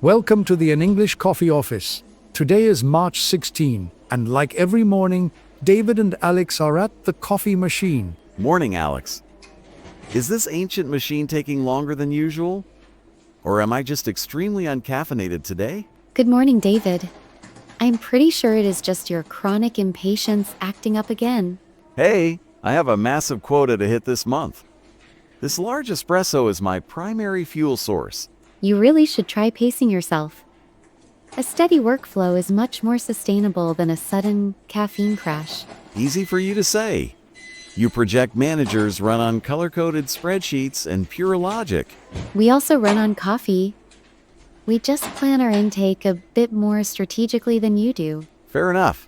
Welcome to the An English Coffee Office. Today is March 16, and like every morning, David and Alex are at the coffee machine. Morning, Alex. Is this ancient machine taking longer than usual? Or am I just extremely uncaffeinated today? Good morning, David. I'm pretty sure it is just your chronic impatience acting up again. Hey, I have a massive quota to hit this month. This large espresso is my primary fuel source. You really should try pacing yourself. A steady workflow is much more sustainable than a sudden caffeine crash. Easy for you to say. You project managers run on color-coded spreadsheets and pure logic. We also run on coffee. We just plan our intake a bit more strategically than you do. Fair enough.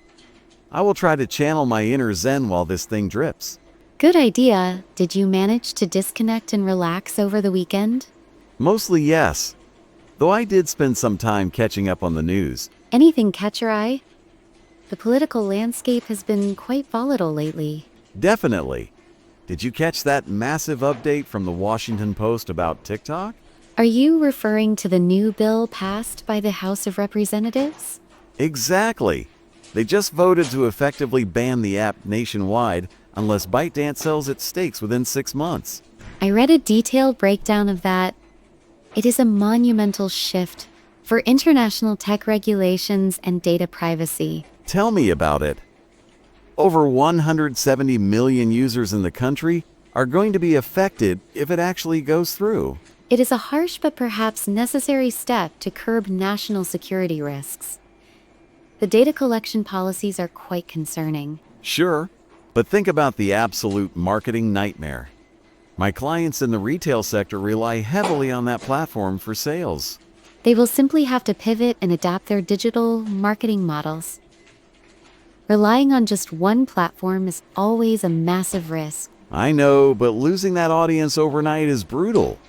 I will try to channel my inner zen while this thing drips. Good idea. Did you manage to disconnect and relax over the weekend? Mostly yes, though I did spend some time catching up on the news. Anything catch your eye? The political landscape has been quite volatile lately. Definitely. Did you catch that massive update from the Washington Post about TikTok? Are you referring to the new bill passed by the House of Representatives? Exactly. They just voted to effectively ban the app nationwide unless ByteDance sells its stakes within 6 months. I read a detailed breakdown of that. It is a monumental shift for international tech regulations and data privacy. Tell me about it. Over 170 million users in the country are going to be affected if it actually goes through. It is a harsh but perhaps necessary step to curb national security risks. The data collection policies are quite concerning. Sure, but think about the absolute marketing nightmare. My clients in the retail sector rely heavily on that platform for sales. They will simply have to pivot and adapt their digital marketing models. Relying on just one platform is always a massive risk. I know, but losing that audience overnight is brutal.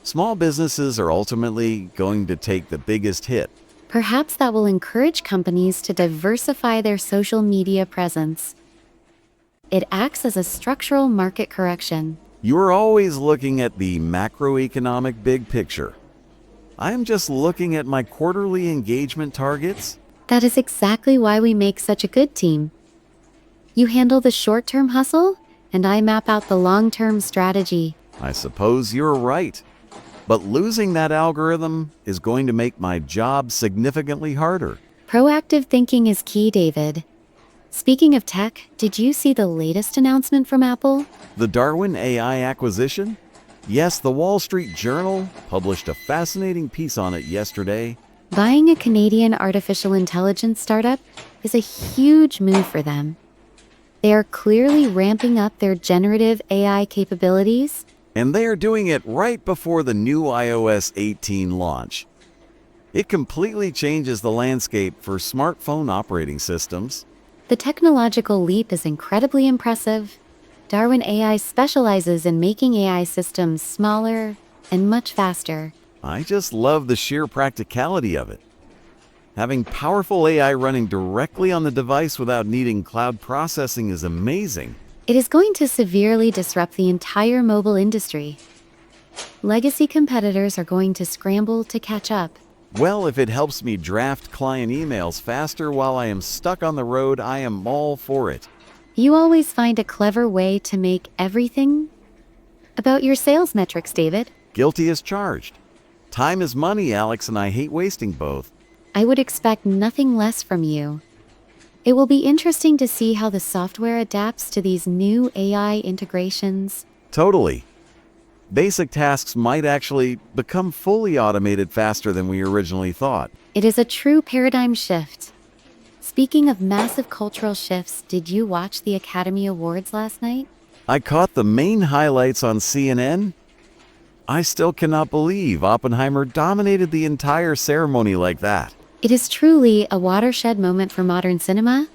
Small businesses are ultimately going to take the biggest hit. Perhaps that will encourage companies to diversify their social media presence. It acts as a structural market correction. You are always looking at the macroeconomic big picture. I am just looking at my quarterly engagement targets. That is exactly why we make such a good team. You handle the short-term hustle, and I map out the long-term strategy. I suppose you're right. But losing that algorithm is going to make my job significantly harder. Proactive thinking is key, David. Speaking of tech, did you see the latest announcement from Apple? The Darwin AI acquisition? Yes, the Wall Street Journal published a fascinating piece on it yesterday. Buying a Canadian artificial intelligence startup is a huge move for them. They are clearly ramping up their generative AI capabilities. And they are doing it right before the new iOS 18 launch. It completely changes the landscape for smartphone operating systems. The technological leap is incredibly impressive. Darwin AI specializes in making AI systems smaller and much faster. I just love the sheer practicality of it. Having powerful AI running directly on the device without needing cloud processing is amazing. It is going to severely disrupt the entire mobile industry. Legacy competitors are going to scramble to catch up. Well, if it helps me draft client emails faster while I am stuck on the road, I am all for it. You always find a clever way to make everything about your sales metrics, David. Guilty as charged. Time is money, Alex, and I hate wasting both. I would expect nothing less from you. It will be interesting to see how the software adapts to these new AI integrations. Totally. Basic tasks might actually become fully automated faster than we originally thought. It is a true paradigm shift. Speaking of massive cultural shifts, did you watch the Academy Awards last night? I caught the main highlights on CNN. I still cannot believe Oppenheimer dominated the entire ceremony like that. It is truly a watershed moment for modern cinema.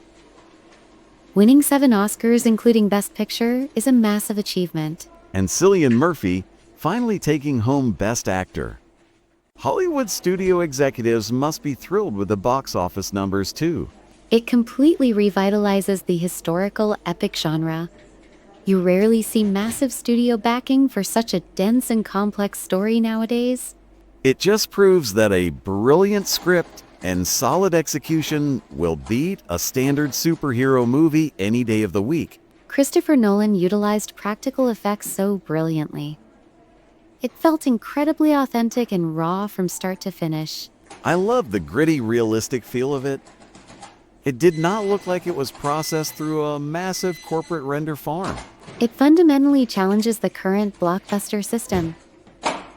Winning 7 Oscars, including Best Picture, is a massive achievement. And Cillian Murphy finally taking home Best Actor. Hollywood studio executives must be thrilled with the box office numbers too. It completely revitalizes the historical epic genre. You rarely see massive studio backing for such a dense and complex story nowadays. It just proves that a brilliant script and solid execution will beat a standard superhero movie any day of the week. Christopher Nolan utilized practical effects so brilliantly. It felt incredibly authentic and raw from start to finish. I love the gritty, realistic feel of it. It did not look like it was processed through a massive corporate render farm. It fundamentally challenges the current blockbuster system.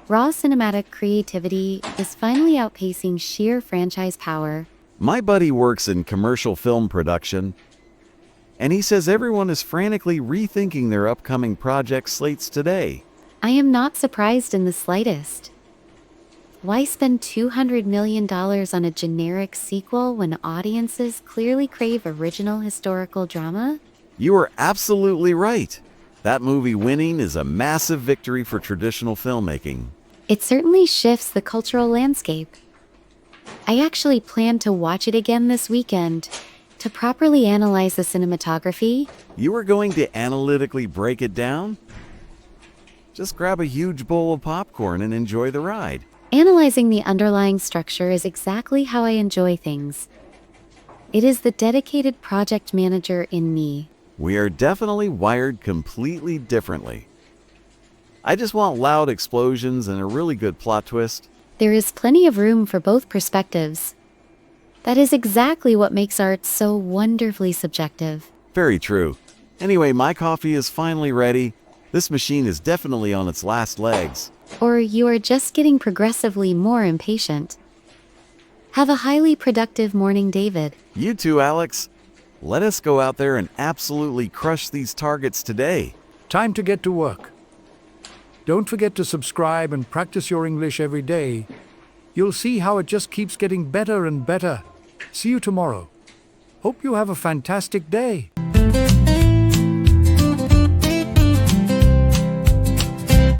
Raw cinematic creativity is finally outpacing sheer franchise power. My buddy works in commercial film production, and he says everyone is frantically rethinking their upcoming project slates today. I am not surprised in the slightest. Why spend $200 million on a generic sequel when audiences clearly crave original historical drama? You are absolutely right. That movie winning is a massive victory for traditional filmmaking. It certainly shifts the cultural landscape. I actually plan to watch it again this weekend to properly analyze the cinematography. You are going to analytically break it down? Just grab a huge bowl of popcorn and enjoy the ride. Analyzing the underlying structure is exactly how I enjoy things. It is the dedicated project manager in me. We are definitely wired completely differently. I just want loud explosions and a really good plot twist. There is plenty of room for both perspectives. That is exactly what makes art so wonderfully subjective. Very true. Anyway, my coffee is finally ready. This machine is definitely on its last legs. Or you are just getting progressively more impatient. Have a highly productive morning, David. You too, Alex. Let us go out there and absolutely crush these targets today. Time to get to work. Don't forget to subscribe and practice your English every day. You'll see how it just keeps getting better and better. See you tomorrow. Hope you have a fantastic day.